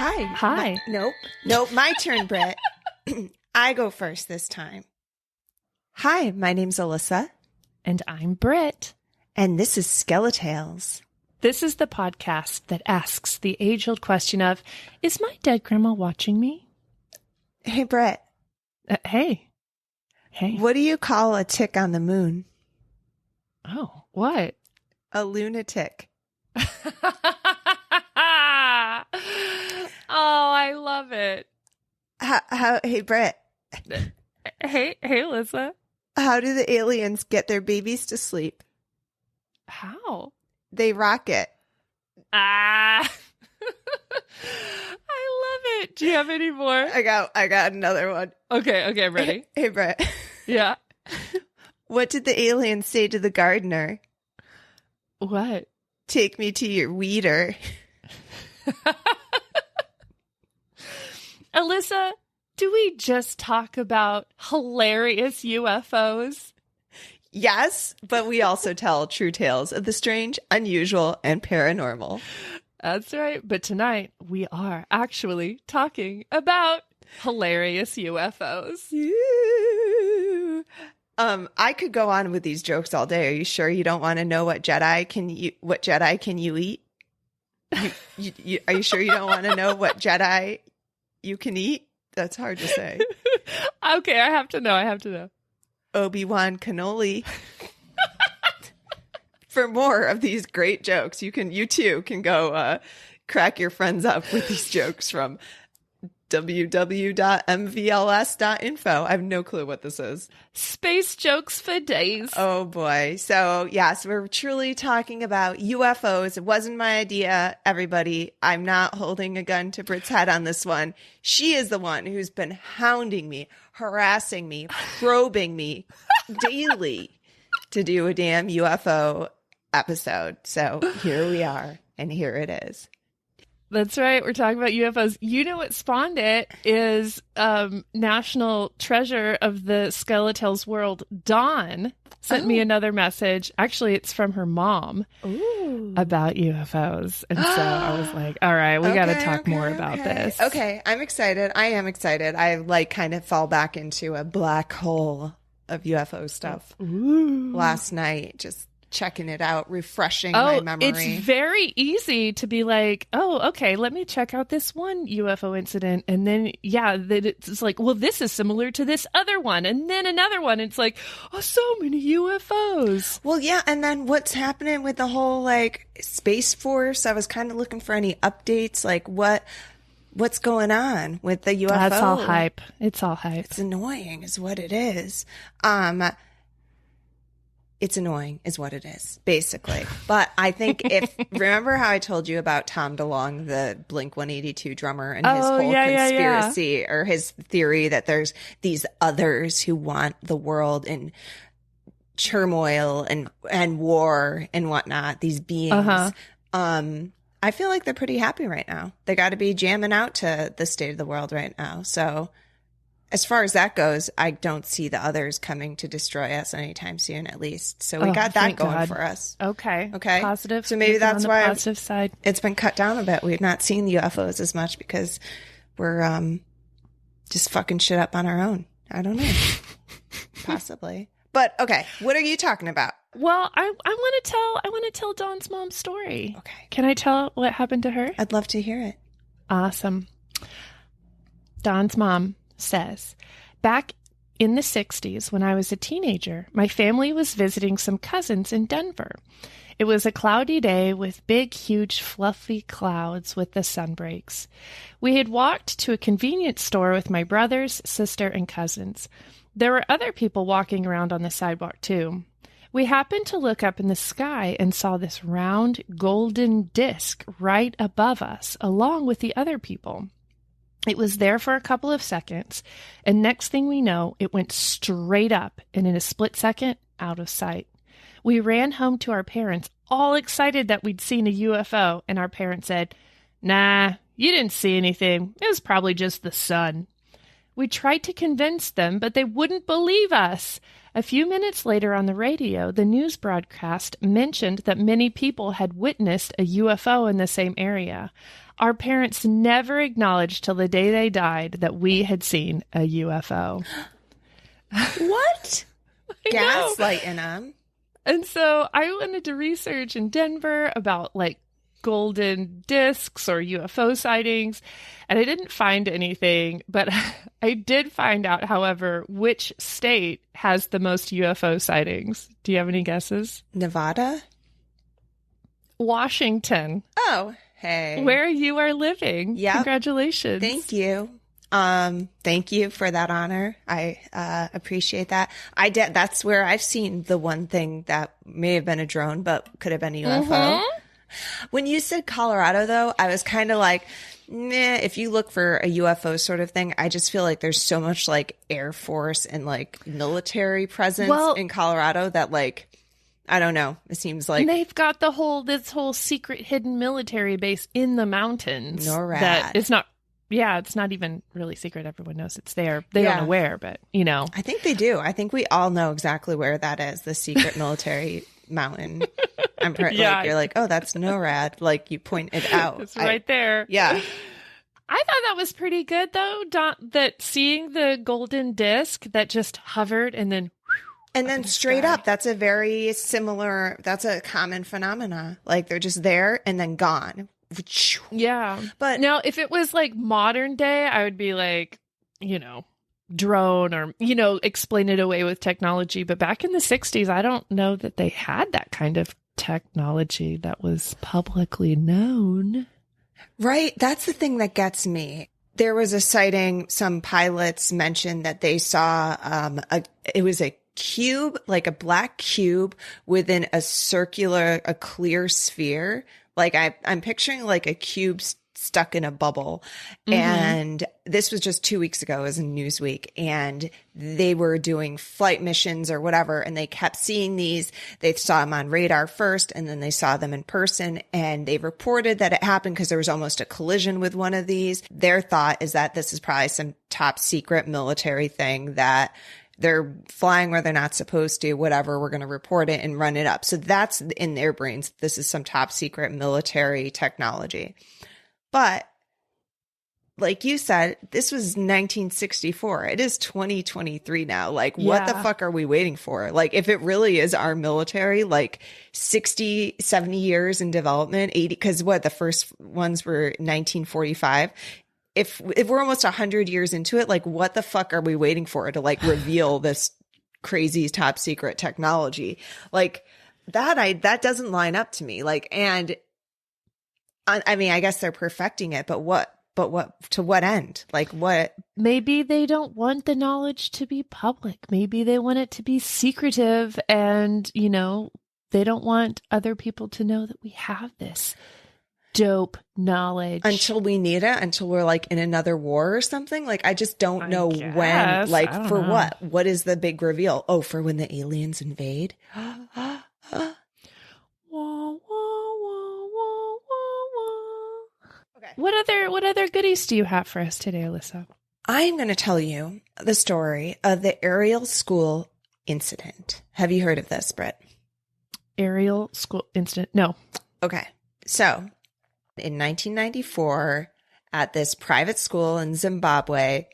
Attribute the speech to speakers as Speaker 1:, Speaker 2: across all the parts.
Speaker 1: Hi.
Speaker 2: Hi.
Speaker 1: Nope. My turn, Britt. I go first this time. Hi, my name's Alissa.
Speaker 2: And I'm Britt.
Speaker 1: And this is SkeleTales.
Speaker 2: This is the podcast that asks the age-old question of, is my dead grandma watching me?
Speaker 1: Hey, Britt.
Speaker 2: Hey.
Speaker 1: What do you call a tick on the moon?
Speaker 2: Oh, what?
Speaker 1: A lunatic.
Speaker 2: Oh, I love it.
Speaker 1: Hey, Britt.
Speaker 2: Hey, Alissa.
Speaker 1: How do the aliens get their babies to sleep?
Speaker 2: How?
Speaker 1: They rocket.
Speaker 2: I love it. Do you have any more?
Speaker 1: I got another one.
Speaker 2: Okay, I'm ready.
Speaker 1: Hey, Britt.
Speaker 2: Yeah.
Speaker 1: What did the aliens say to the gardener?
Speaker 2: What?
Speaker 1: Take me to your weeder.
Speaker 2: Alissa, do we just talk about hilarious UFOs?
Speaker 1: Yes, but we also tell true tales of the strange, unusual, and paranormal.
Speaker 2: That's right. But tonight, we are actually talking about hilarious UFOs.
Speaker 1: I could go on with these jokes all day. Are you sure you don't want to know what Jedi can you eat? Are you sure you don't want to know what Jedi you can eat? That's hard to say.
Speaker 2: Okay, I have to know.
Speaker 1: Obi-Wan cannoli. For more of these great jokes, you too can go crack your friends up with these jokes from www.mvls.info. I have no clue what this is.
Speaker 2: Space jokes for days.
Speaker 1: Oh boy. So yes, we're truly talking about UFOs. It wasn't my idea, everybody. I'm not holding a gun to Britt's head on this one. She is the one who's been hounding me, harassing me, probing me daily to do a damn UFO episode. So here we are, and here it is.
Speaker 2: That's right. We're talking about UFOs. You know what spawned it is national treasure of the SkeleTales world. Dawn sent me another message. Actually, it's from her mom about UFOs. And so I was like, all right, we got to talk more about this.
Speaker 1: Okay. I'm excited. I am excited. I kind of fall back into a black hole of UFO stuff last night. Just checking it out, refreshing my memory.
Speaker 2: It's very easy to be like, oh, okay, let me check out this one UFO incident. And then, it's like, well, this is similar to this other one. And then another one. It's like, oh, so many UFOs.
Speaker 1: Well, yeah. And then what's happening with the whole, Space Force? I was kind of looking for any updates, what's going on with the UFO?
Speaker 2: That's all hype. It's all hype.
Speaker 1: It's annoying is what it is. It's annoying is what it is, basically. But I think remember how I told you about Tom DeLonge, the Blink-182 drummer, and his whole conspiracy or his theory that there's these others who want the world in turmoil and war and whatnot, these beings. I feel like they're pretty happy right now. They got to be jamming out to the state of the world right now. So as far as that goes, I don't see the others coming to destroy us anytime soon, at least. So we got that going for us.
Speaker 2: Okay. Positive.
Speaker 1: So maybe that's why
Speaker 2: positive side.
Speaker 1: It's been cut down a bit. We've not seen the UFOs as much because we're just fucking shit up on our own. I don't know. Possibly. But okay, what are you talking about?
Speaker 2: Well, I want to tell Dawn's mom's story.
Speaker 1: Okay.
Speaker 2: Can I tell what happened to her?
Speaker 1: I'd love to hear it.
Speaker 2: Awesome. Dawn's mom says, back in the 60s, when I was a teenager, my family was visiting some cousins in Denver. It was a cloudy day with big, huge, fluffy clouds with the sun breaks. We had walked to a convenience store with my brothers, sister, and cousins. There were other people walking around on the sidewalk, too. We happened to look up in the sky and saw this round, golden disc right above us, along with the other people. It was there for a couple of seconds, and next thing we know, it went straight up, and in a split second, out of sight. We ran home to our parents, all excited that we'd seen a UFO, and our parents said, "Nah, you didn't see anything. It was probably just the sun." We tried to convince them, but they wouldn't believe us. A few minutes later on the radio, the news broadcast mentioned that many people had witnessed a UFO in the same area. Our parents never acknowledged till the day they died that we had seen a UFO.
Speaker 1: What? Gaslighting them.
Speaker 2: And so I wanted to research in Denver about like golden discs or UFO sightings, and I didn't find anything, but I did find out, however, which state has the most UFO sightings. Do you have any guesses?
Speaker 1: Nevada?
Speaker 2: Washington.
Speaker 1: Oh, hey.
Speaker 2: Where you are living.
Speaker 1: Yeah.
Speaker 2: Congratulations.
Speaker 1: Thank you. Thank you for that honor. I appreciate that. That's where I've seen the one thing that may have been a drone, but could have been a UFO. Mm-hmm. When you said Colorado, though, I was kind of like, meh, if you look for a UFO sort of thing, I just feel like there's so much like Air Force and like military presence in Colorado that like, I don't know. It seems like
Speaker 2: they've got this whole secret hidden military base in the mountains.
Speaker 1: NORAD.
Speaker 2: That it's not. Yeah, it's not even really secret. Everyone knows it's there. They don't know where, but you know.
Speaker 1: I think they do. I think we all know exactly where that is. The secret military mountain. Like, you're like, oh, that's NORAD. Like you point it out.
Speaker 2: It's right there.
Speaker 1: Yeah.
Speaker 2: I thought that was pretty good though. That seeing the golden disc that just hovered and then
Speaker 1: straight up. That's a very similar. That's a common phenomena. Like they're just there and then gone.
Speaker 2: Yeah.
Speaker 1: But
Speaker 2: now if it was like modern day, I would be like, drone or, explain it away with technology. But back in the 60s, I don't know that they had that kind of technology that was publicly known.
Speaker 1: Right. That's the thing that gets me. There was a sighting. Some pilots mentioned that they saw it was a cube, like a black cube within a clear sphere. Like I'm picturing like a cube stuck in a bubble. Mm-hmm. And this was just 2 weeks ago. It was in Newsweek. And they were doing flight missions or whatever. And they kept seeing these. They saw them on radar first, and then they saw them in person. And they reported that it happened because there was almost a collision with one of these. Their thought is that this is probably some top secret military thing that they're flying where they're not supposed to, whatever, we're going to report it and run it up. So that's in their brains. This is some top secret military technology. But like you said, this was 1964. It is 2023 now. Like, what the fuck are we waiting for? Like, if it really is our military, like 60, 70 years in development, 80, because the first ones were 1945. If we're almost 100 years into it, like what the fuck are we waiting for to like reveal this crazy top secret technology? Like that doesn't line up to me. Like, and I mean, I guess they're perfecting it, but what to what end? Like what?
Speaker 2: Maybe they don't want the knowledge to be public. Maybe they want it to be secretive, and they don't want other people to know that we have this dope knowledge
Speaker 1: until we need it, until we're like in another war or something. Like I just don't know when, like for what is the big reveal? Oh, for when the aliens invade. Okay.
Speaker 2: What other goodies do you have for us today, Alissa?
Speaker 1: I'm going to tell you the story of the Ariel School Incident. Have you heard of this, Britt?
Speaker 2: Ariel School Incident? No.
Speaker 1: Okay. So in 1994, at this private school in Zimbabwe,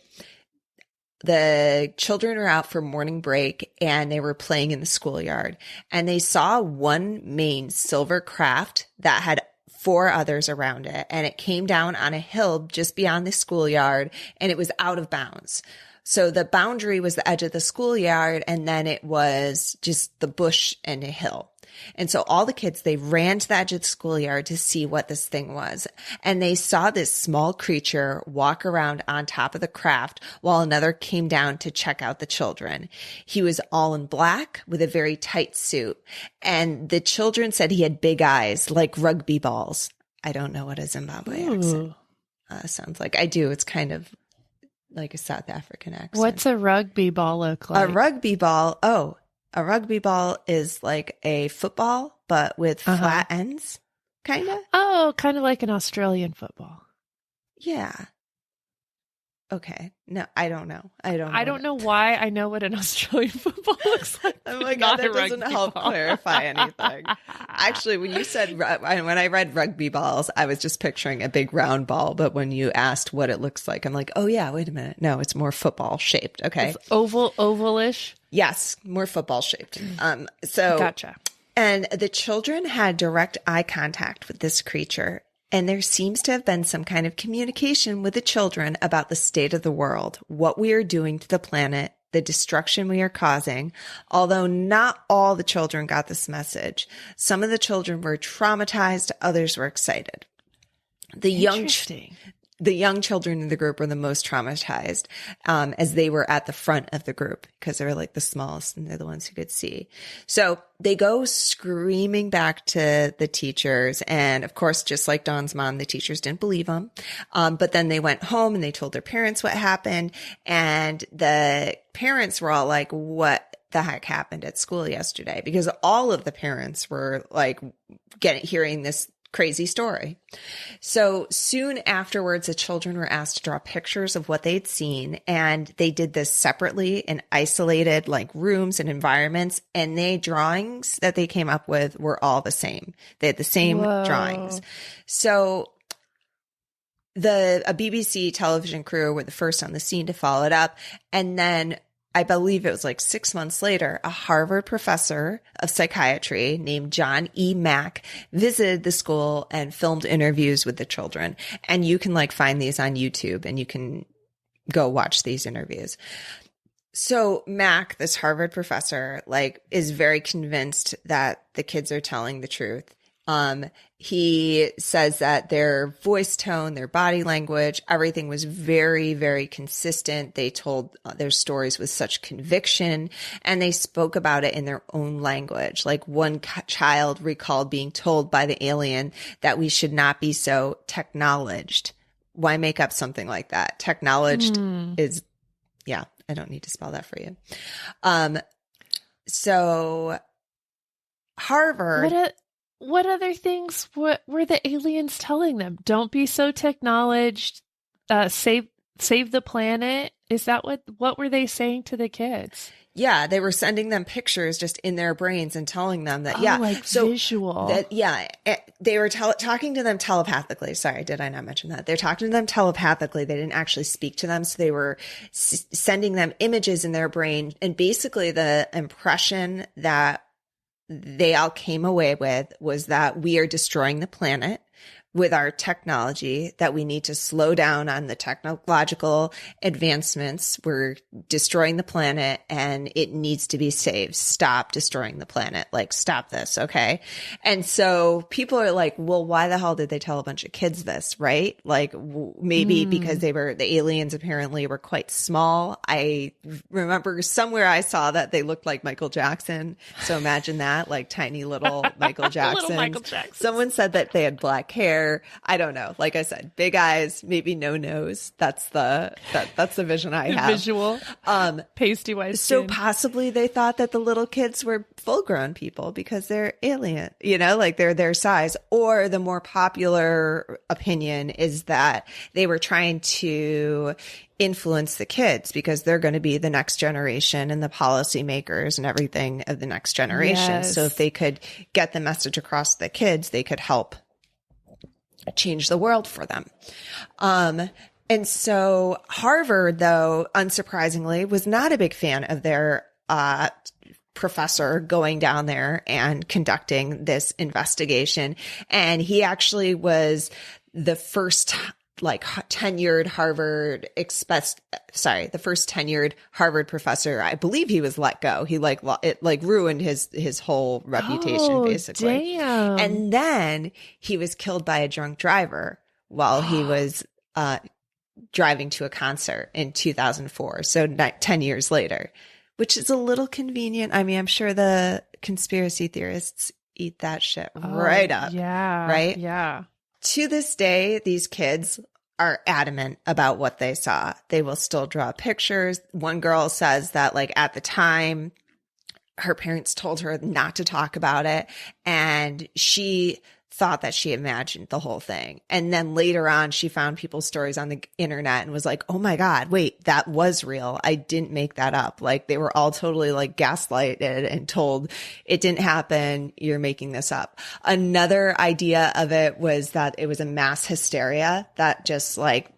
Speaker 1: the children were out for morning break and they were playing in the schoolyard, and they saw one main silver craft that had 4 others around it, and it came down on a hill just beyond the schoolyard, and it was out of bounds. So the boundary was the edge of the schoolyard, and then it was just the bush and a hill. And so all the kids, they ran to the edge of the schoolyard to see what this thing was. And they saw this small creature walk around on top of the craft while another came down to check out the children. He was all in black with a very tight suit. And the children said he had big eyes like rugby balls. I don't know what a Zimbabwe accent sounds like. I do. It's kind of like a South African accent.
Speaker 2: What's a rugby ball look like?
Speaker 1: A rugby ball. Oh, a rugby ball is like a football, but with flat ends, kind of.
Speaker 2: Oh, kind of like an Australian football.
Speaker 1: Yeah. Okay. No, I don't know. I
Speaker 2: don't know why I know what an Australian football looks like.
Speaker 1: Oh my God, that doesn't help clarify anything. Actually, when you said, when I read rugby balls, I was just picturing a big round ball. But when you asked what it looks like, I'm like, oh yeah, wait a minute. No, it's more football shaped. Okay.
Speaker 2: It's ovalish.
Speaker 1: Yes, more football shaped. So
Speaker 2: gotcha.
Speaker 1: And the children had direct eye contact with this creature. And there seems to have been some kind of communication with the children about the state of the world, what we are doing to the planet, the destruction we are causing. Although not all the children got this message. Some of the children were traumatized, others were excited. The young children in the group were the most traumatized, as they were at the front of the group because they were like the smallest and they're the ones who could see. So they go screaming back to the teachers. And of course, just like Dawn's mom, the teachers didn't believe them. But then they went home and they told their parents what happened. And the parents were all like, what the heck happened at school yesterday? Because all of the parents were like hearing this crazy story. So soon afterwards, the children were asked to draw pictures of what they'd seen. And they did this separately in isolated like rooms and environments. And the drawings that they came up with were all the same. They had the same drawings. So a BBC television crew were the first on the scene to follow it up. And then I believe it was like 6 months later, a Harvard professor of psychiatry named John E. Mack visited the school and filmed interviews with the children. And you can like find these on YouTube and you can go watch these interviews. So Mack, this Harvard professor, like is very convinced that the kids are telling the truth. He says that their voice tone, their body language, everything was very, very consistent. They told their stories with such conviction and they spoke about it in their own language. Like one child recalled being told by the alien that we should not be so technologed. Why make up something like that? Technologed is, yeah, I don't need to spell that for you. So Harvard.
Speaker 2: What other things were the aliens telling them? Don't be so technologed. Save the planet. Is that what were they saying to the kids?
Speaker 1: Yeah, they were sending them pictures just in their brains and telling them that,
Speaker 2: visual.
Speaker 1: They were talking to them telepathically. Sorry, did I not mention that? They're talking to them telepathically. They didn't actually speak to them. So they were sending them images in their brain. And basically the impression that they all came away with was that we are destroying the planet with our technology, that we need to slow down on the technological advancements. We're destroying the planet and it needs to be saved. Stop destroying the planet. Like, stop this. Okay. And so people are like, well, why the hell did they tell a bunch of kids this? Right. Like maybe because the aliens apparently were quite small. I remember somewhere I saw that they looked like Michael Jackson. So imagine that, like tiny little Michael Jackson.
Speaker 2: Little Michael Jackson.
Speaker 1: Someone said that they had black hair. I don't know. Like I said, big eyes, maybe no nose. That's the vision I have.
Speaker 2: Visual. Pasty white
Speaker 1: skin. So
Speaker 2: skin.
Speaker 1: possibly they thought that the little kids were full grown people because they're alien, like they're their size. Or the more popular opinion is that they were trying to influence the kids because they're going to be the next generation and the policymakers and everything of the next generation.
Speaker 2: Yes.
Speaker 1: So if they could get the message across to the kids, they could help change the world for them. And so Harvard, though, unsurprisingly, was not a big fan of their professor going down there and conducting this investigation. And he actually was the first tenured Harvard professor. I believe he was let go. He ruined his whole reputation, basically.
Speaker 2: Damn.
Speaker 1: And then he was killed by a drunk driver while he was driving to a concert in 2004. So 10 years later, which is a little convenient. I mean, I'm sure the conspiracy theorists eat that shit right up.
Speaker 2: Yeah.
Speaker 1: Right?
Speaker 2: Yeah.
Speaker 1: To this day, these kids are adamant about what they saw. They will still draw pictures. One girl says that at the time, her parents told her not to talk about it. And she thought that she imagined the whole thing. And then later on, she found people's stories on the internet and was like, oh my God, wait, that was real. I didn't make that up. Like they were all totally like gaslighted and told it didn't happen. You're making this up. Another idea of it was that it was a mass hysteria that just like,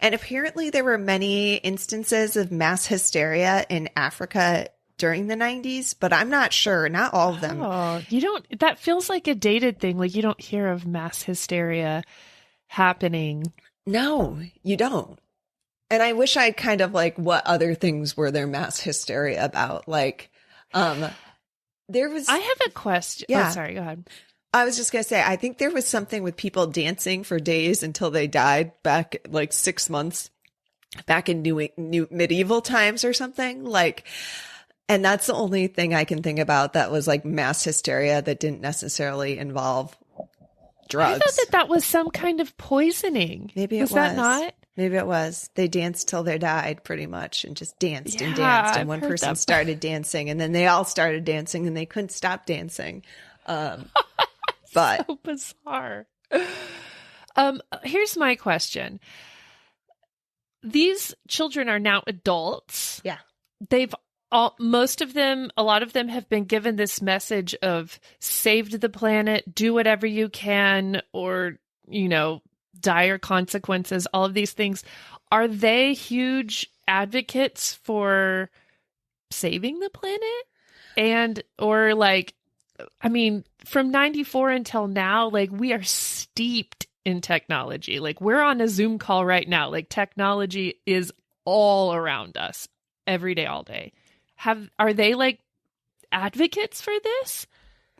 Speaker 1: and apparently there were many instances of mass hysteria in Africa during the 90s, but I'm not sure. Not all of them.
Speaker 2: Oh, that feels like a dated thing. Like you don't hear of mass hysteria happening.
Speaker 1: No, you don't. And I wish I'd kind of like, what other things were there mass hysteria about? Like, there was.
Speaker 2: I have a question.
Speaker 1: Yeah.
Speaker 2: Oh, sorry, go ahead.
Speaker 1: I was just going to say, I think there was something with people dancing for days until they died back like 6 months back in new medieval times or something like. And that's the only thing I can think about that was like mass hysteria that didn't necessarily involve drugs.
Speaker 2: I thought that was some kind of poisoning.
Speaker 1: Maybe it was.
Speaker 2: That not?
Speaker 1: Maybe it was. They danced till they died pretty much and just danced and danced. And
Speaker 2: I've
Speaker 1: one person started dancing and then they all started dancing and they couldn't stop dancing. But
Speaker 2: so bizarre. Here's my question. These children are now adults.
Speaker 1: Yeah.
Speaker 2: A lot of them have been given this message of save the planet, do whatever you can, or, dire consequences, all of these things. Are they huge advocates for saving the planet? From 94 until now, like we are steeped in technology. Like we're on a Zoom call right now. Like technology is all around us every day, all day. Are they like advocates for this?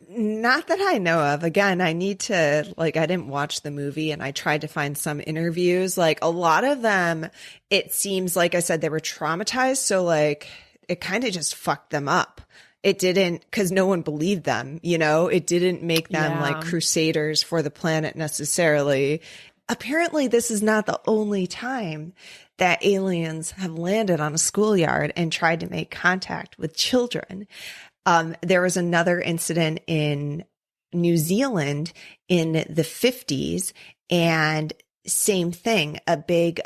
Speaker 1: Not that I know of. Again, I need to, I didn't watch the movie and I tried to find some interviews. Like a lot of them, it seems like I said, they were traumatized. So like it kind of just fucked them up. It didn't, because no one believed them, it didn't make them like crusaders for the planet necessarily. Apparently, this is not the only time that aliens have landed on a schoolyard and tried to make contact with children. There was another incident in New Zealand in the 50s, and same thing, a big,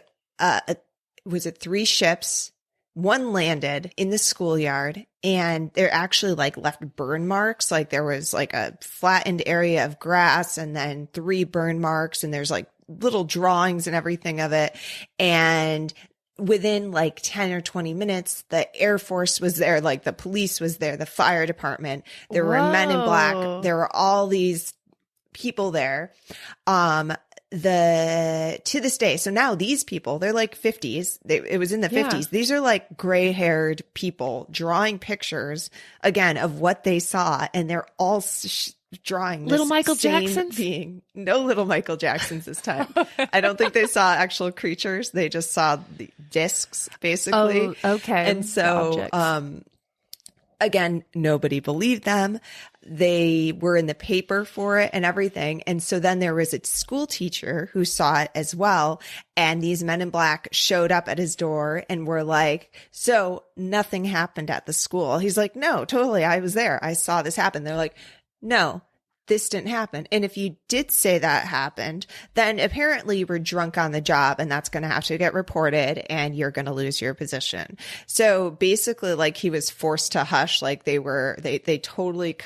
Speaker 1: was it 3 ships? One landed in the schoolyard and they're actually like left burn marks. Like there was like a flattened area of grass and then 3 burn marks and there's like little drawings and everything of it. And within like 10 or 20 minutes, the Air Force was there, like the police was there, the fire department, there were men in black. There were all these people there. To this day, so now these people, they're like 50s. It was in the 50s. These are like gray haired people drawing pictures again of what they saw, and they're all drawing this
Speaker 2: little Michael Jacksons
Speaker 1: being. No little Michael Jacksons this time. I don't think they saw actual creatures. They just saw the discs, basically.
Speaker 2: Oh, okay.
Speaker 1: And so, again, nobody believed them. They were in the paper for it and everything. And so then there was a school teacher who saw it as well. And these men in black showed up at his door and were like, so nothing happened at the school. He's like, no, totally. I was there. I saw this happen. They're like, no, this didn't happen. And if you did say that happened, then apparently you were drunk on the job and that's going to have to get reported and you're going to lose your position. So basically like he was forced to hush. Like they totally,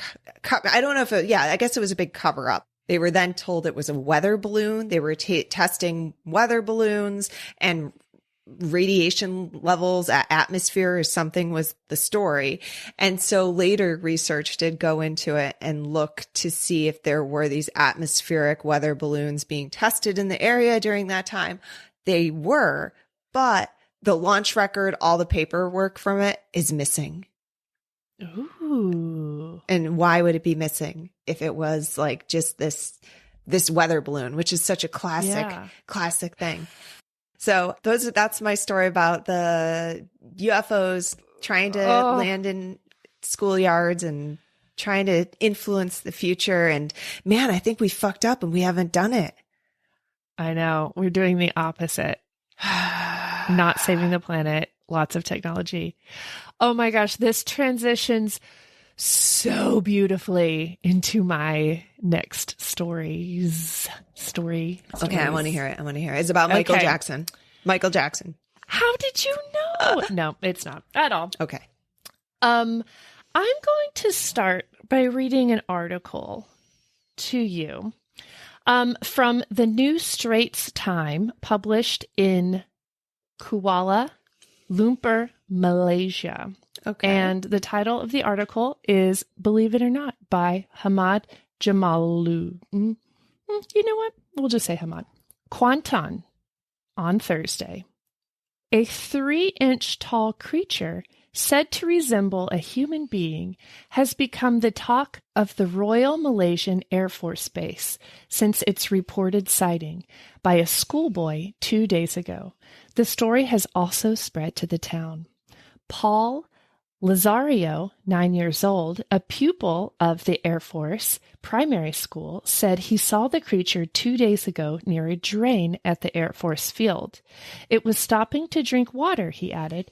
Speaker 1: I don't know if I guess it was a big cover up. They were then told it was a weather balloon. They were testing weather balloons and radiation levels at atmosphere or something was the story. And so later research did go into it and look to see if there were these atmospheric weather balloons being tested in the area during that time. They were, but the launch record, all the paperwork from it is missing.
Speaker 2: Ooh.
Speaker 1: And why would it be missing if it was like just this weather balloon, which is such a classic thing. So that's my story about the UFOs trying to land in schoolyards and trying to influence the future. And man, I think we fucked up and we haven't done it.
Speaker 2: I know. We're doing the opposite. Not saving the planet. Lots of technology. Oh my gosh, this transitions so beautifully into my next story.
Speaker 1: Okay, I want to hear it. It's about Michael Jackson. Michael Jackson.
Speaker 2: How did you know? No, it's not at all.
Speaker 1: Okay.
Speaker 2: I'm going to start by reading an article to you from the New Straits Time, published in Kuala Lumpur, Malaysia.
Speaker 1: Okay.
Speaker 2: And the title of the article is, believe it or not, by Hamad Jamalu. You know what? We'll just say Hamad. Kuantan, on Thursday. A 3-inch tall creature said to resemble a human being has become the talk of the Royal Malaysian Air Force Base since its reported sighting by a schoolboy 2 days ago. The story has also spread to the town. Paul Lazario, 9 years old, a pupil of the Air Force primary school, said he saw the creature 2 days ago near a drain at the Air Force field. It was stopping to drink water, he added.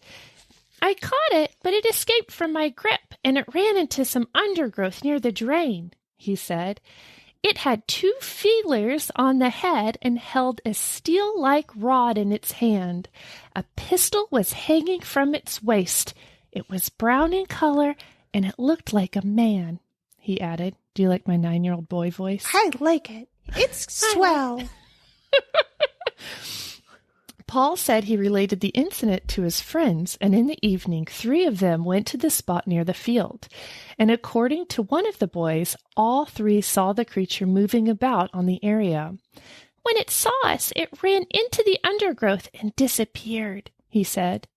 Speaker 2: I caught it, but it escaped from my grip, and it ran into some undergrowth near the drain, he said. It had 2 feelers on the head and held a steel-like rod in its hand. A pistol was hanging from its waist. It was brown in color, and it looked like a man, he added. Do you like my 9-year-old boy voice?
Speaker 1: I like it. It's swell.
Speaker 2: Paul said he related the incident to his friends, and in the evening, 3 of them went to the spot near the field. And according to one of the boys, all 3 saw the creature moving about on the area. When it saw us, it ran into the undergrowth and disappeared, he said.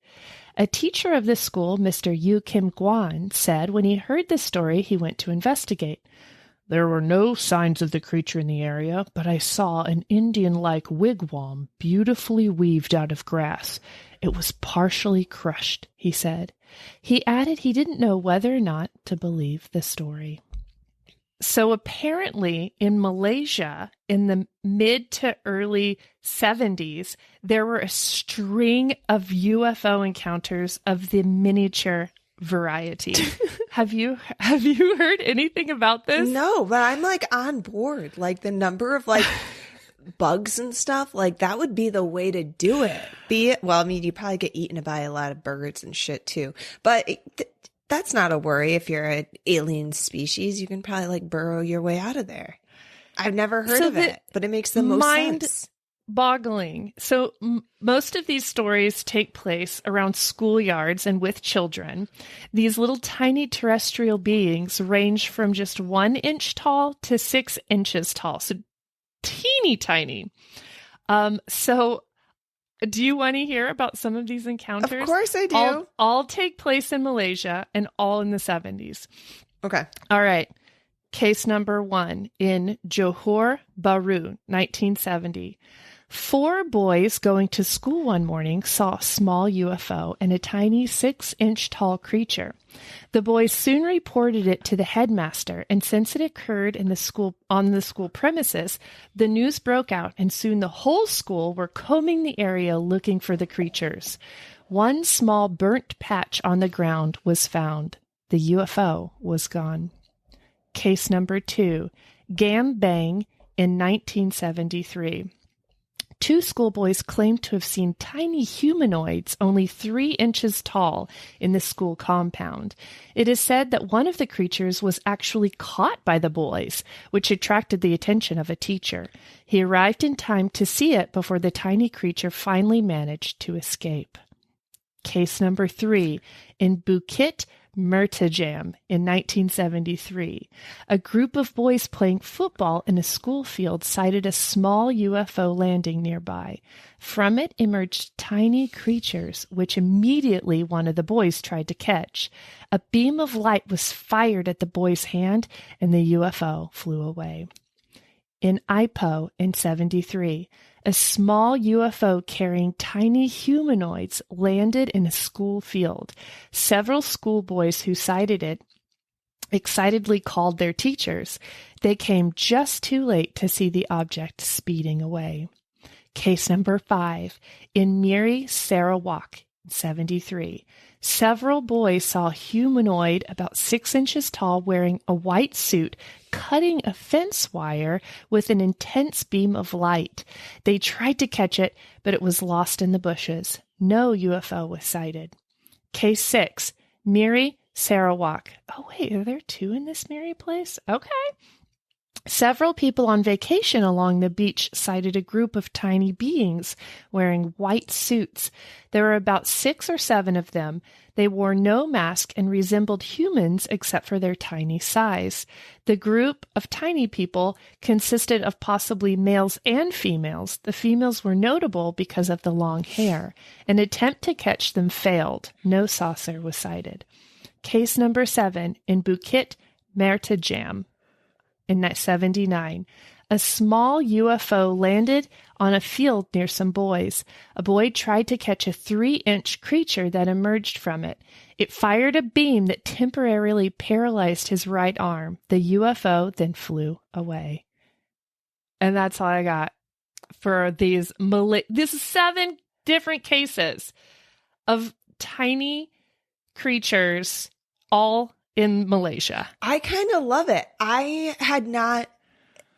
Speaker 2: A teacher of the school, Mr. Yu Kim Guan, said when he heard the story, he went to investigate. There were no signs of the creature in the area, but I saw an Indian-like wigwam beautifully weaved out of grass. It was partially crushed, he said. He added he didn't know whether or not to believe the story. So apparently in Malaysia, in the mid to early 70s, there were a string of UFO encounters of the miniature variety. Have you heard anything about this?
Speaker 1: No, but I'm like on board. Like the number of like bugs and stuff, like that would be the way to do it. Well, I mean, you probably get eaten by a lot of birds and shit too, but that's not a worry. If you're an alien species, you can probably like burrow your way out of there. I've never heard of it, but it makes the most sense.
Speaker 2: Boggling. So most of these stories take place around schoolyards and with children. These little tiny terrestrial beings range from just 1 inch tall to 6 inches tall. So teeny tiny. So do you want to hear about some of these encounters?
Speaker 1: Of course I do.
Speaker 2: All take place in Malaysia and all in the 70s.
Speaker 1: Okay.
Speaker 2: All right. Case number 1 in Johor Bahru, 1970. 4 boys going to school one morning saw a small UFO and a tiny 6-inch tall creature. The boys soon reported it to the headmaster, and since it occurred on the school premises, the news broke out, and soon the whole school were combing the area looking for the creatures. One small burnt patch on the ground was found. The UFO was gone. Case number 2, Gambang in 1973. 2 schoolboys claimed to have seen tiny humanoids only 3 inches tall in the school compound. It is said that one of the creatures was actually caught by the boys, which attracted the attention of a teacher. He arrived in time to see it before the tiny creature finally managed to escape. Case number 3, in Bukit Mertajam in 1973. A group of boys playing football in a school field sighted a small UFO landing nearby. From it emerged tiny creatures, which immediately one of the boys tried to catch. A beam of light was fired at the boy's hand, and the UFO flew away. In Ipoh in 73, a small UFO carrying tiny humanoids landed in a school field. Several schoolboys who sighted it excitedly called their teachers. They came just too late to see the object speeding away. Case number 5, in Miri, Sarawak 1973. Several boys saw a humanoid about 6 inches tall wearing a white suit cutting a fence wire with an intense beam of light. They tried to catch it, but it was lost in the bushes. No UFO was sighted. Case 6, Miri, Sarawak. Oh, wait, are there 2 in this Miri place? Okay. Several people on vacation along the beach sighted a group of tiny beings wearing white suits. There were about 6 or 7 of them. They wore no mask and resembled humans except for their tiny size. The group of tiny people consisted of possibly males and females. The females were notable because of the long hair. An attempt to catch them failed. No saucer was sighted. Case number 7 in Bukit Mertajam. In 1979, a small UFO landed on a field near some boys. A boy tried to catch a 3-inch creature that emerged from it. It fired a beam that temporarily paralyzed his right arm. The UFO then flew away. And that's all I got for these 7 different cases of tiny creatures, all in Malaysia.
Speaker 1: I kind of love it. I had not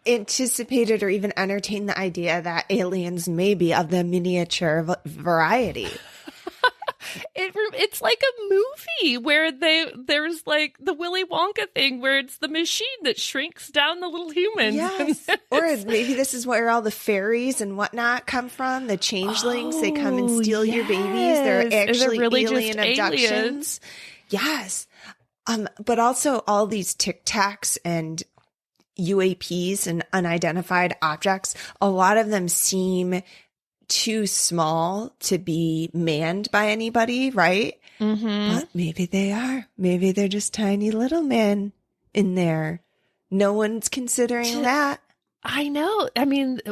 Speaker 1: anticipated or even entertained the idea that aliens may be of the miniature variety.
Speaker 2: It's like a movie where there's like the Willy Wonka thing where it's the machine that shrinks down the little humans.
Speaker 1: Yes. Or maybe this is where all the fairies and whatnot come from. The changelings, they come and steal your babies. They're actually really alien abductions. Aliens. Yes. But also all these Tic Tacs and UAPs and unidentified objects, a lot of them seem too small to be manned by anybody, right? Mm-hmm. But maybe they are. Maybe they're just tiny little men in there. No one's considering that.
Speaker 2: I know. I mean,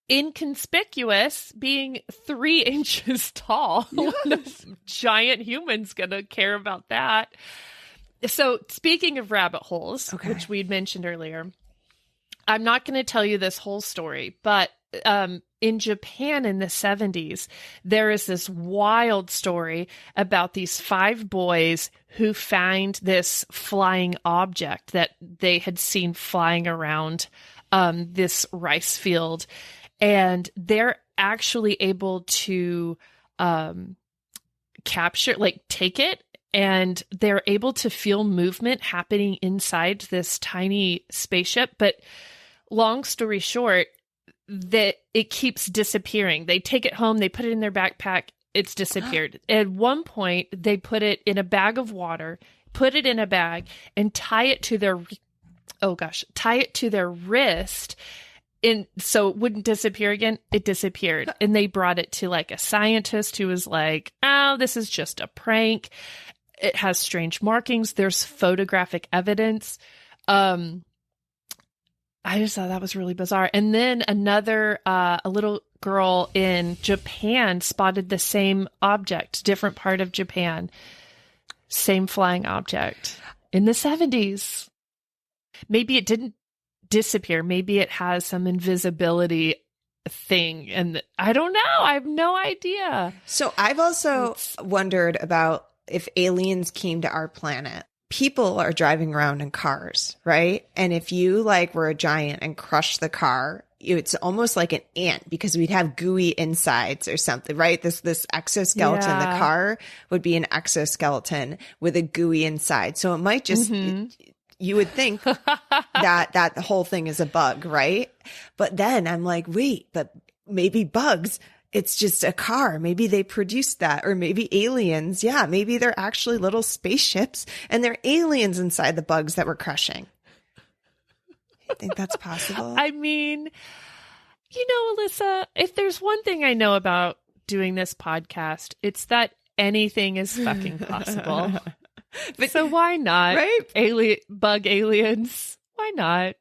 Speaker 2: inconspicuous, being 3 inches tall. Yes. No giant human's going to care about that. So speaking of rabbit holes, which we'd mentioned earlier, I'm not going to tell you this whole story, but in Japan in the 70s, there is this wild story about these 5 boys who find this flying object that they had seen flying around this rice field. And they're actually able to take it. And they're able to feel movement happening inside this tiny spaceship. But long story short, that it keeps disappearing. They take it home, they put it in their backpack, it's disappeared. At one point, they put it in a bag of water, put it in a bag, and tie it to their wrist. And so it wouldn't disappear again. It disappeared. And they brought it to like a scientist who was like, oh, this is just a prank. It has strange markings. There's photographic evidence. I just thought that was really bizarre. And then a little girl in Japan spotted the same object, different part of Japan, same flying object in the 70s. Maybe it didn't disappear. Maybe it has some invisibility thing. And I don't know. I have no idea.
Speaker 1: So I've also wondered about if aliens came to our planet. People are driving around in cars, right? And if you were a giant and crushed the car, it's almost like an ant because we'd have gooey insides or something, right? This exoskeleton, the car would be an exoskeleton with a gooey inside. So it might just, you would think that the whole thing is a bug, right? But then I'm like, wait, but maybe bugs, it's just a car. Maybe they produced that, or maybe aliens. Yeah, maybe they're actually little spaceships and they're aliens inside the bugs that we're crushing. You think that's possible?
Speaker 2: I mean, Alissa, if there's one thing I know about doing this podcast, it's that anything is fucking possible. But so why not?
Speaker 1: Right?
Speaker 2: Bug aliens. Why not?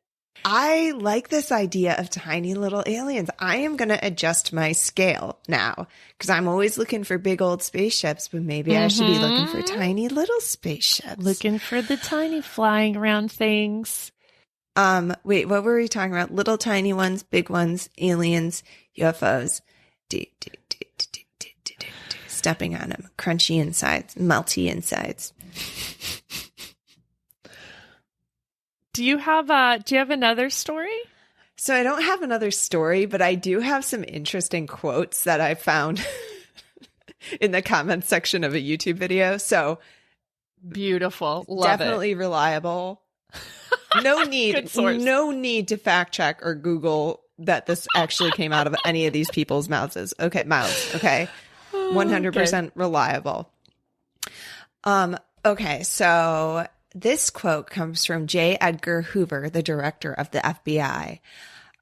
Speaker 1: I like this idea of tiny little aliens. I am going to adjust my scale now because I'm always looking for big old spaceships, but maybe I should be looking for tiny little spaceships.
Speaker 2: Looking for the tiny flying around things.
Speaker 1: Wait, what were we talking about? Little tiny ones, big ones, aliens, UFOs. stepping on them. Crunchy insides, melty insides.
Speaker 2: Do you have another story?
Speaker 1: So I don't have another story, but I do have some interesting quotes that I found in the comments section of a YouTube video. So
Speaker 2: beautiful. Love
Speaker 1: definitely
Speaker 2: it.
Speaker 1: Reliable. No need to fact check or Google that this actually came out of any of these people's mouths. Okay. 100% reliable. Okay. So this quote comes from J. Edgar Hoover, the director of the FBI.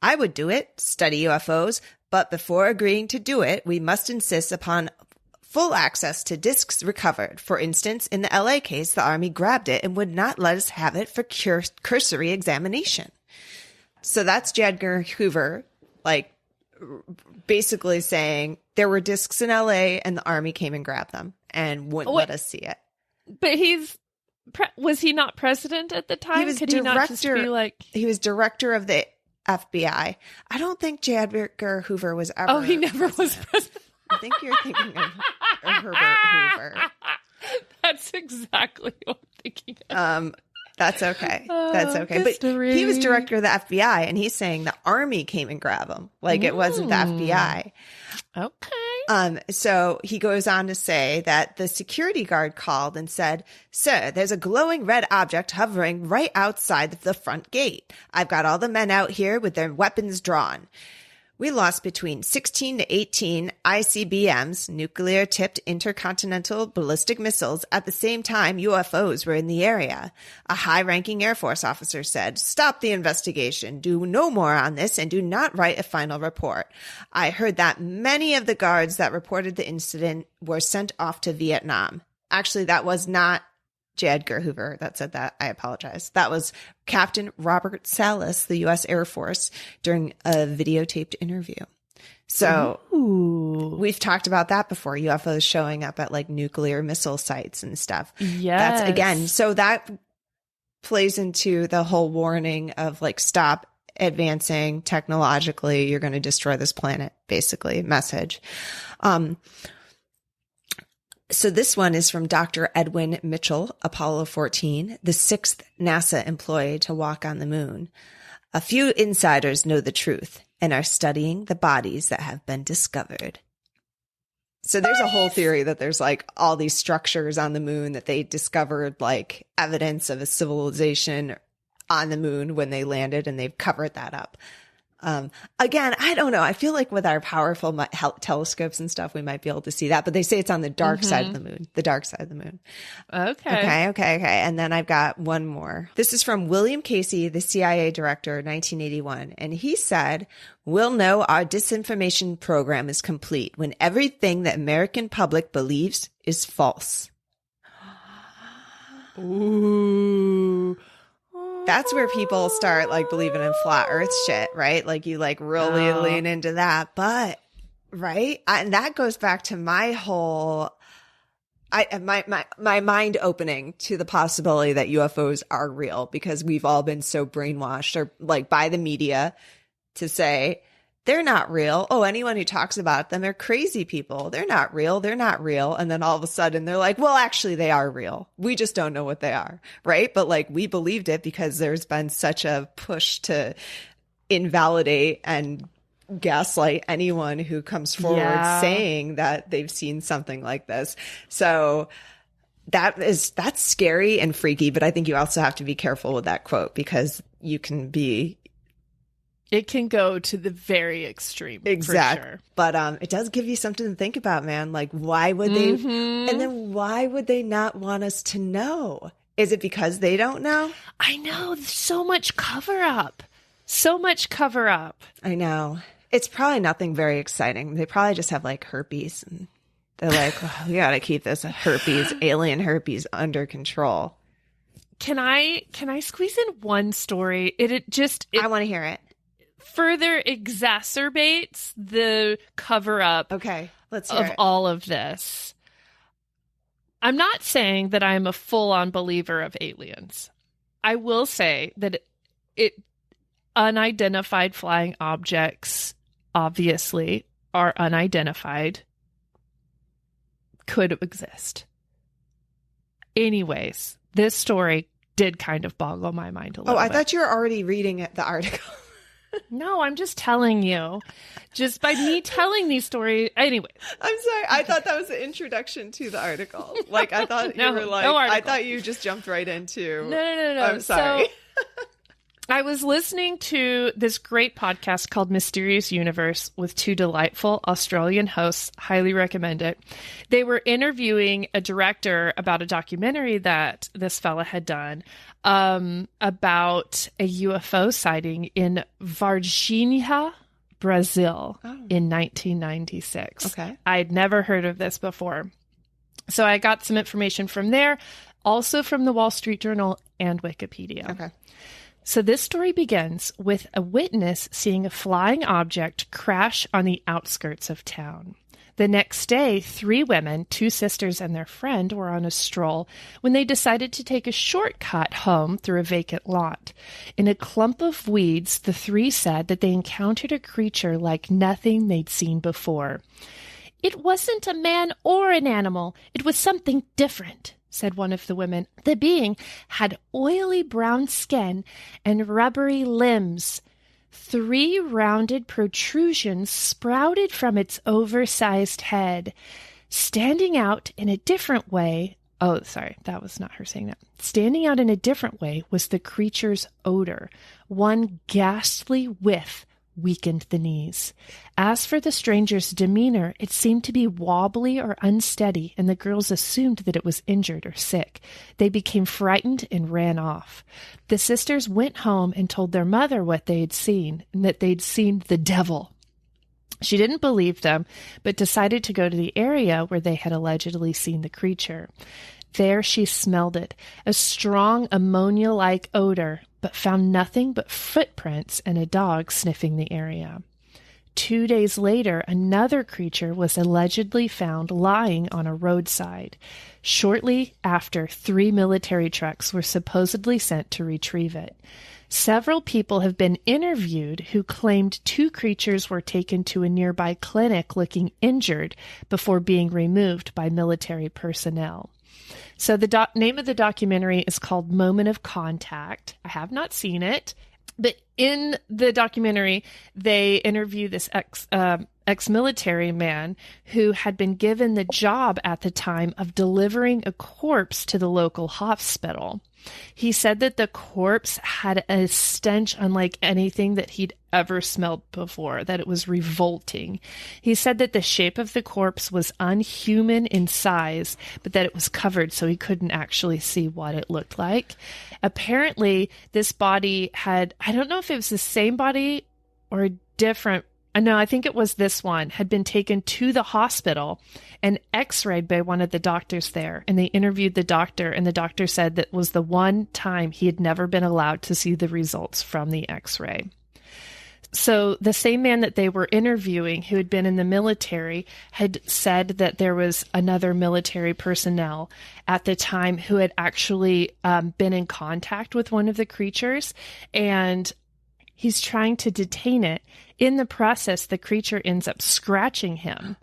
Speaker 1: I would do it, study UFOs, but before agreeing to do it, we must insist upon full access to discs recovered. For instance, in the LA case, the Army grabbed it and would not let us have it for cursory examination. So that's J. Edgar Hoover, like basically saying there were discs in LA and the Army came and grabbed them and wouldn't let us see it.
Speaker 2: But was he not president at the time?
Speaker 1: He was director of the FBI. I don't think J. Edgar Hoover was ever.
Speaker 2: Oh, he never was president.
Speaker 1: I think you're thinking of Herbert Hoover.
Speaker 2: That's exactly what I'm thinking of.
Speaker 1: That's okay. That's okay. Mystery. But he was director of the FBI, and he's saying the Army came and grabbed him. Like it wasn't the FBI.
Speaker 2: Okay.
Speaker 1: So he goes on to say that the security guard called and said, "Sir, there's a glowing red object hovering right outside the front gate. I've got all the men out here with their weapons drawn. We lost between 16 to 18 ICBMs, nuclear-tipped intercontinental ballistic missiles. At the same time, UFOs were in the area. A high-ranking Air Force officer said, 'Stop the investigation. Do no more on this and do not write a final report.' I heard that many of the guards that reported the incident were sent off to Vietnam." Actually, that was not J. Edgar Hoover that said that. I apologize. That was Captain Robert Salas, the U.S. Air Force, during a videotaped interview. So we've talked about that before. UFOs showing up at like nuclear missile sites and stuff.
Speaker 2: Yes.
Speaker 1: That's again. So that plays into the whole warning of like, stop advancing technologically. You're going to destroy this planet, basically message. So this one is from Dr. Edwin Mitchell, Apollo 14, the sixth NASA employee to walk on the moon. A few insiders know the truth and are studying the bodies that have been discovered. So there's a whole theory that there's like all these structures on the moon that they discovered like evidence of a civilization on the moon when they landed, and they've covered that up. Again, I don't know. I feel like with our powerful telescopes and stuff, we might be able to see that, but they say it's on the dark side of the moon, Okay. And then I've got one more. This is from William Casey, the CIA director, 1981. And he said, "We'll know our disinformation program is complete when everything the American public believes is false."
Speaker 2: Ooh.
Speaker 1: That's where people start like believing in flat earth shit, right? Like you like really lean into that. But right. And that goes back to my whole, my mind opening to the possibility that UFOs are real, because we've all been so brainwashed or like by the media to say they're not real. Oh, anyone who talks about them are crazy people. They're not real. They're not real. And then all of a sudden they're like, well, actually they are real. We just don't know what they are. Right. But like we believed it because there's been such a push to invalidate and gaslight anyone who comes forward saying that they've seen something like this. So that's scary and freaky. But I think you also have to be careful with that quote, because you can be,
Speaker 2: it can go to the very extreme.
Speaker 1: Exactly.
Speaker 2: For sure.
Speaker 1: But it does give you something to think about, man. Like, why would they? And then why would they not want us to know? Is it because they don't know?
Speaker 2: I know. So much cover up.
Speaker 1: I know. It's probably nothing very exciting. They probably just have like herpes. And they're like, oh, we got to keep this alien herpes under control.
Speaker 2: Can I squeeze in one story?
Speaker 1: I want to hear it.
Speaker 2: Further exacerbates the cover up
Speaker 1: let's hear
Speaker 2: of all of this. I'm not saying that I'm a full-on believer of aliens. I will say that unidentified flying objects obviously are unidentified. could exist. Anyways, this story did kind of boggle my mind a little bit.
Speaker 1: I thought you were already reading the article.
Speaker 2: No, I'm just telling you. Just by me telling these stories. Anyway.
Speaker 1: I'm sorry. I thought that was the introduction to the article. Like, I thought you were like, I thought you just jumped right into.
Speaker 2: No.
Speaker 1: I'm sorry.
Speaker 2: So, I was listening to this great podcast called Mysterious Universe with two delightful Australian hosts. Highly recommend it. They were interviewing a director about a documentary that this fella had done about a UFO sighting in Varginha, Brazil in 1996.
Speaker 1: Okay.
Speaker 2: I'd never heard of this before. So I got some information from there, also from the Wall Street Journal and Wikipedia.
Speaker 1: Okay.
Speaker 2: So this story begins with a witness seeing a flying object crash on the outskirts of town. The next day, 3 women, 2 sisters and their friend, were on a stroll when they decided to take a shortcut home through a vacant lot. In a clump of weeds, the 3 said that they encountered a creature like nothing they'd seen before. "It wasn't a man or an animal. It was something different," said one of the women. "The being had oily brown skin and rubbery limbs. 3 rounded protrusions sprouted from its oversized head. Standing out in a different way," oh, sorry, that was not her saying that. "Standing out in a different way was the creature's odor. One ghastly whiff weakened the knees. As for the stranger's demeanor, it seemed to be wobbly or unsteady, and the girls assumed that it was injured or sick. They became frightened and ran off. The sisters went home and told their mother what they had seen, and that they'd seen the devil. She didn't believe them, but decided to go to the area where they had allegedly seen the creature. There she smelled it, a strong ammonia-like odor, but found nothing but footprints and a dog sniffing the area. 2 days later, another creature was allegedly found lying on a roadside. Shortly after, 3 military trucks were supposedly sent to retrieve it. Several people have been interviewed who claimed 2 creatures were taken to a nearby clinic looking injured before being removed by military personnel. So the name of the documentary is called Moment of Contact. I have not seen it, but in the documentary, they interview this ex-military man who had been given the job at the time of delivering a corpse to the local hospital. He said that the corpse had a stench unlike anything that he'd ever smelled before, that it was revolting. He said that the shape of the corpse was unhuman in size, but that it was covered so he couldn't actually see what it looked like. Apparently, this body had, I don't know if it was the same body or a different, no, I think it was this one, had been taken to the hospital and x-rayed by one of the doctors there. And they interviewed the doctor, and the doctor said that was the one time he had never been allowed to see the results from the x-ray. So the same man that they were interviewing, who had been in the military, had said that there was another military personnel at the time who had actually been in contact with one of the creatures, and he's trying to detain it. In the process, the creature ends up scratching him.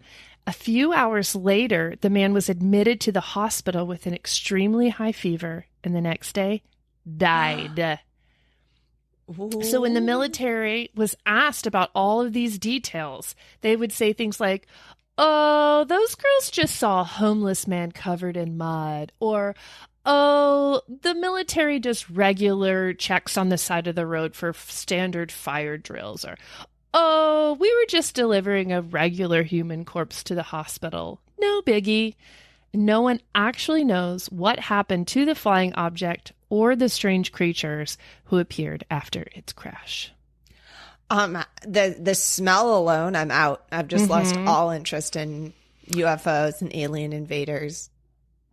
Speaker 2: A few hours later, the man was admitted to the hospital with an extremely high fever, and the next day died. So when the military was asked about all of these details, they would say things like, "Oh, those girls just saw a homeless man covered in mud," or, "Oh, the military does regular checks on the side of the road for standard fire drills," or, "Oh, we were just delivering a regular human corpse to the hospital. No biggie." No one actually knows what happened to the flying object or the strange creatures who appeared after its crash.
Speaker 1: The smell alone, I'm out. I've just lost all interest in UFOs and alien invaders.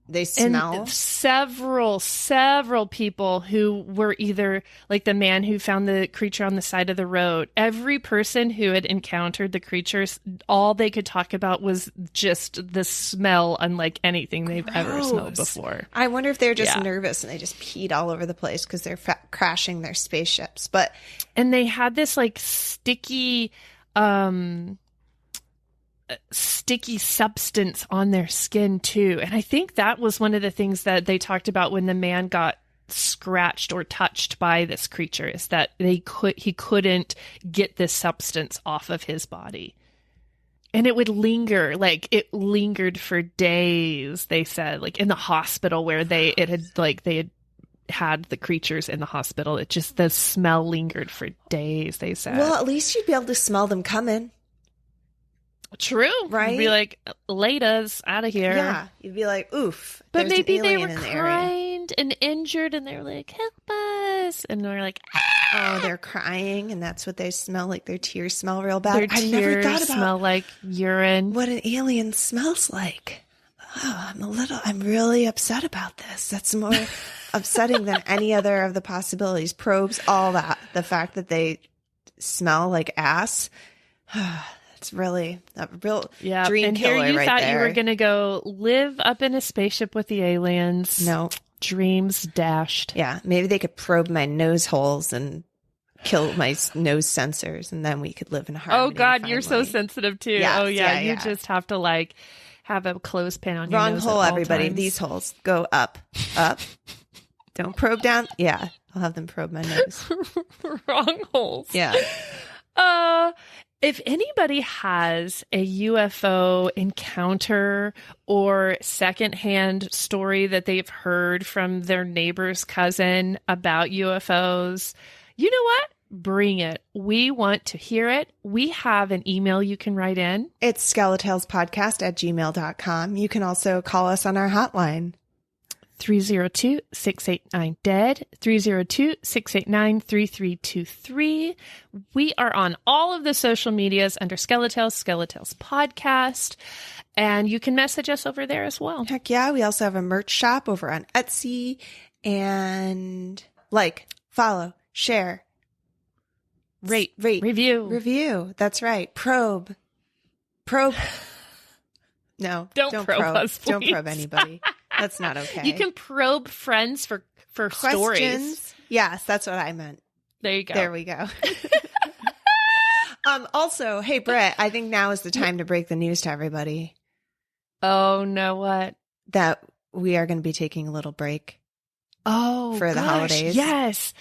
Speaker 1: They smell.
Speaker 2: And several people who were either like the man who found the creature on the side of the road. Every person who had encountered the creatures, all they could talk about was just the smell, unlike anything they've ever smelled before.
Speaker 1: I wonder if they're just nervous and they just peed all over the place because they're crashing their spaceships. And
Speaker 2: they had this like sticky, sticky substance on their skin too. And I think that was one of the things that they talked about when the man got scratched or touched by this creature, is that he couldn't get this substance off of his body. And it would linger, like it lingered for days, they said, like in the hospital where they had the creatures in the hospital. It just, the smell lingered for days, they said.
Speaker 1: Well, at least you'd be able to smell them coming.
Speaker 2: True.
Speaker 1: Right?
Speaker 2: You'd be like, Lada's out of here.
Speaker 1: Yeah. You'd be like, oof.
Speaker 2: But maybe they were kind and injured and they were like, help us. And they're like, ah!
Speaker 1: Oh, they're crying and that's what they smell like. Their tears smell real bad.
Speaker 2: Their tears smell like urine.
Speaker 1: What an alien smells like. Oh, I'm really upset about this. That's more upsetting than any other of the possibilities. Probes, all that. The fact that they smell like ass. It's really a real dream
Speaker 2: and
Speaker 1: killer
Speaker 2: here you
Speaker 1: right
Speaker 2: thought
Speaker 1: there.
Speaker 2: You were going to go live up in a spaceship with the aliens.
Speaker 1: No.
Speaker 2: Dreams dashed.
Speaker 1: Yeah. Maybe they could probe my nose holes and kill my nose sensors and then we could live in harmony.
Speaker 2: Oh, God, you're so sensitive too.
Speaker 1: Yes,
Speaker 2: oh, yeah. You just have to like have a clothespin on your
Speaker 1: Wrong
Speaker 2: nose
Speaker 1: hole,
Speaker 2: at all
Speaker 1: everybody.
Speaker 2: times.
Speaker 1: These holes go up. Don't probe down. Yeah. I'll have them probe my nose.
Speaker 2: Wrong holes.
Speaker 1: Yeah.
Speaker 2: If anybody has a UFO encounter or secondhand story that they've heard from their neighbor's cousin about UFOs, you know what? Bring it. We want to hear it. We have an email you can write in.
Speaker 1: It's skeletalespodcast@gmail.com. You can also call us on our hotline.
Speaker 2: 302-689-DEAD, 302-689-3323. We are on all of the social medias under SkeleTales Podcast, and you can message us over there as well.
Speaker 1: Heck yeah. We also have a merch shop over on Etsy, and like, follow, share,
Speaker 2: rate, review.
Speaker 1: That's right. Probe. No,
Speaker 2: don't probe us, please.
Speaker 1: Don't probe anybody. That's not okay.
Speaker 2: You can probe friends for
Speaker 1: questions. Stories. Yes, that's what I meant.
Speaker 2: There you go.
Speaker 1: There we go. Also, hey, Britt, I think now is the time to break the news to everybody.
Speaker 2: Oh, no, what?
Speaker 1: That we are going to be taking a little break.
Speaker 2: Oh,
Speaker 1: for the holidays.
Speaker 2: Yes.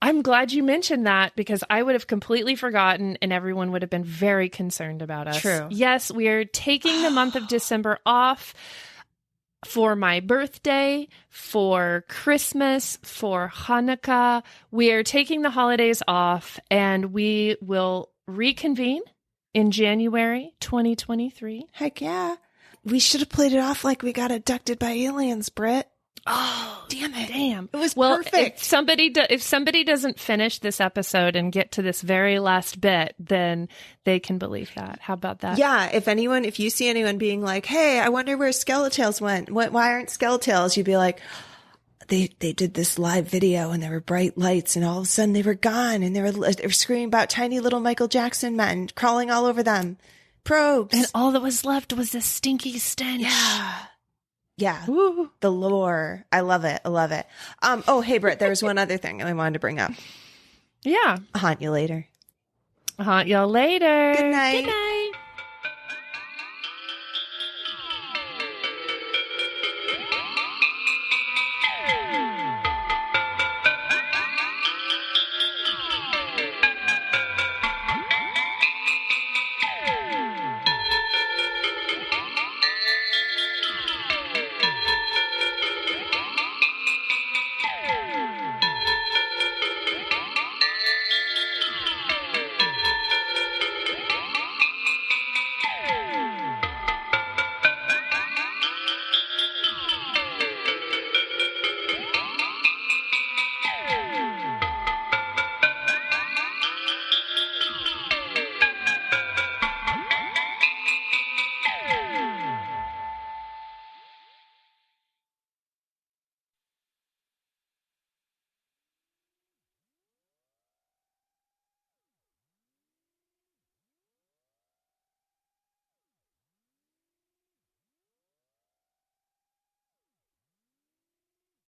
Speaker 2: I'm glad you mentioned that because I would have completely forgotten and everyone would have been very concerned about us.
Speaker 1: True.
Speaker 2: Yes, we are taking the month of December off for my birthday, for Christmas, for Hanukkah. We are taking the holidays off and we will reconvene in January 2023.
Speaker 1: Heck yeah. We should have played it off like we got abducted by aliens, Britt.
Speaker 2: Oh,
Speaker 1: damn it.
Speaker 2: Damn.
Speaker 1: It was perfect.
Speaker 2: If somebody doesn't finish this episode and get to this very last bit, then they can believe that. How about that?
Speaker 1: Yeah. If you see anyone being like, hey, I wonder where SkeleTales went. Why aren't SkeleTales? You'd be like, they did this live video and there were bright lights and all of a sudden they were gone and they were screaming about tiny little Michael Jackson men crawling all over them. Probes.
Speaker 2: And all that was left was a stinky stench.
Speaker 1: Yeah. Yeah.
Speaker 2: Woo.
Speaker 1: The lore. I love it. Oh, hey, Britt, there was one other thing I wanted to bring up.
Speaker 2: Yeah.
Speaker 1: I'll haunt you later.
Speaker 2: Haunt y'all later.
Speaker 1: Good night.
Speaker 2: Good night.